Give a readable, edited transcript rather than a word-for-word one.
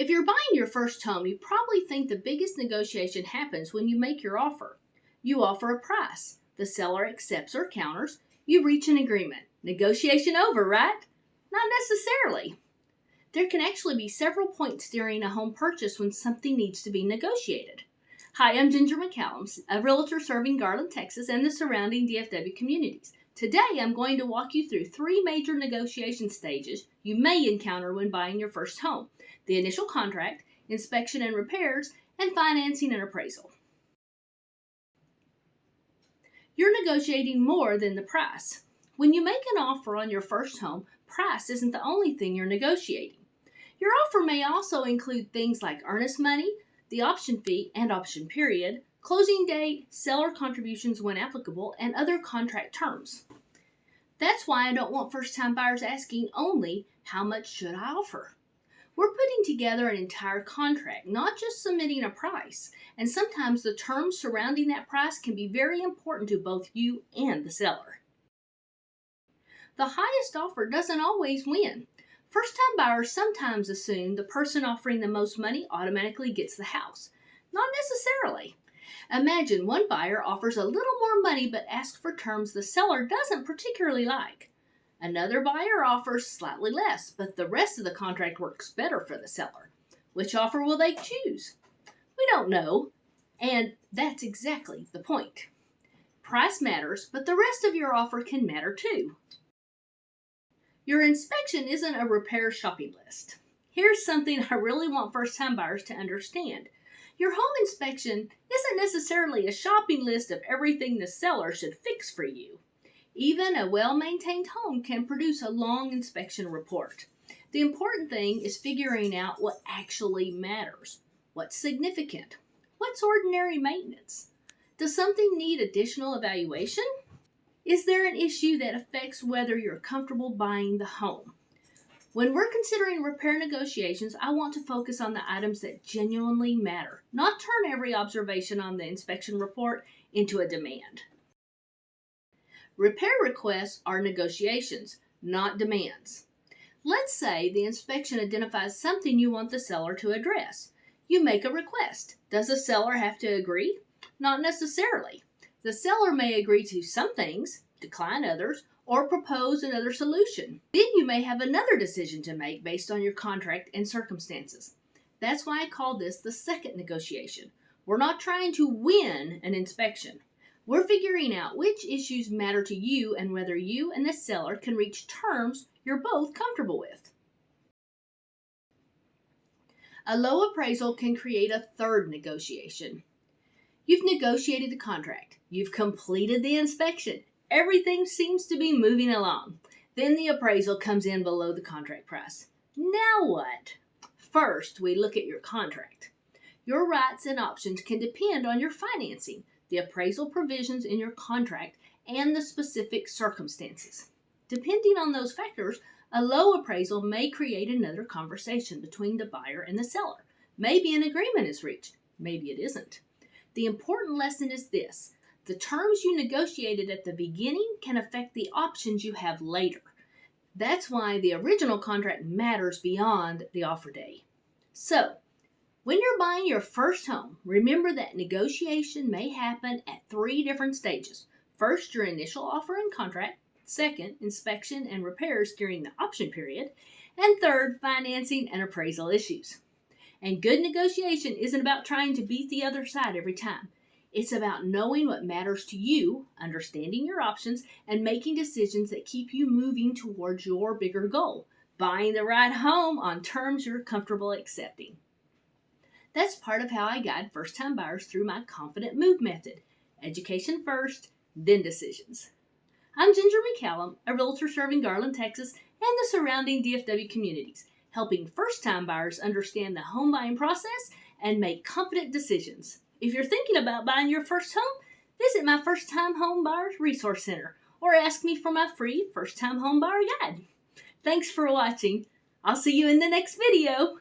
If you're buying your first home, you probably think the biggest negotiation happens when you make your offer. You offer a price. The seller accepts or counters. You reach an agreement. Negotiation over, right? Not necessarily. There can actually be several points during a home purchase when something needs to be negotiated. Hi, I'm Ginger McCallum, a realtor serving Garland, Texas, and the surrounding DFW communities. Today, I'm going to walk you through 3 major negotiation stages you may encounter when buying your first home: the initial contract, inspection and repairs, and financing and appraisal. You're negotiating more than the price. When you make an offer on your first home, price isn't the only thing you're negotiating. Your offer may also include things like earnest money, the option fee and option period, closing date, seller contributions when applicable, and other contract terms. That's why I don't want first-time buyers asking only, how much should I offer? We're putting together an entire contract, not just submitting a price, and sometimes the terms surrounding that price can be very important to both you and the seller. The highest offer doesn't always win. First-time buyers sometimes assume the person offering the most money automatically gets the house. Not necessarily. Imagine one buyer offers a little more money but asks for terms the seller doesn't particularly like. Another buyer offers slightly less, but the rest of the contract works better for the seller. Which offer will they choose? We don't know, and that's exactly the point. Price matters, but the rest of your offer can matter too. Your inspection isn't a repair shopping list. Here's something I really want first-time buyers to understand. Your home inspection isn't necessarily a shopping list of everything the seller should fix for you. Even a well-maintained home can produce a long inspection report. The important thing is figuring out what actually matters. What's significant? What's ordinary maintenance? Does something need additional evaluation? Is there an issue that affects whether you're comfortable buying the home? When we're considering repair negotiations, I want to focus on the items that genuinely matter, not turn every observation on the inspection report into a demand. Repair requests are negotiations, not demands. Let's say the inspection identifies something you want the seller to address. You make a request. Does the seller have to agree? Not necessarily. The seller may agree to some things, decline others, or propose another solution. Then you may have another decision to make based on your contract and circumstances. That's why I call this the second negotiation. We're not trying to win an inspection. We're figuring out which issues matter to you and whether you and the seller can reach terms you're both comfortable with. A low appraisal can create a third negotiation. You've negotiated the contract. You've completed the inspection. Everything seems to be moving along. Then the appraisal comes in below the contract price. Now what? First, we look at your contract. Your rights and options can depend on your financing, the appraisal provisions in your contract, and the specific circumstances. Depending on those factors, a low appraisal may create another conversation between the buyer and the seller. Maybe an agreement is reached. Maybe it isn't. The important lesson is this: the terms you negotiated at the beginning can affect the options you have later. That's why the original contract matters beyond the offer day. So, when you're buying your first home, remember that negotiation may happen at 3 different stages. First, your initial offer and contract. Second, inspection and repairs during the option period. And third, financing and appraisal issues. And good negotiation isn't about trying to beat the other side every time. It's about knowing what matters to you, understanding your options, and making decisions that keep you moving towards your bigger goal: buying the right home on terms you're comfortable accepting. That's part of how I guide first-time buyers through my Confident Move method. Education first, then decisions. I'm Ginger McCallum, a realtor serving Garland, Texas, and the surrounding DFW communities, helping first-time buyers understand the home buying process and make confident decisions. If you're thinking about buying your first home, visit my First-Time Home Buyers Resource Center or ask me for my free First-Time Home Buyer Guide. Thanks for watching. I'll see you in the next video.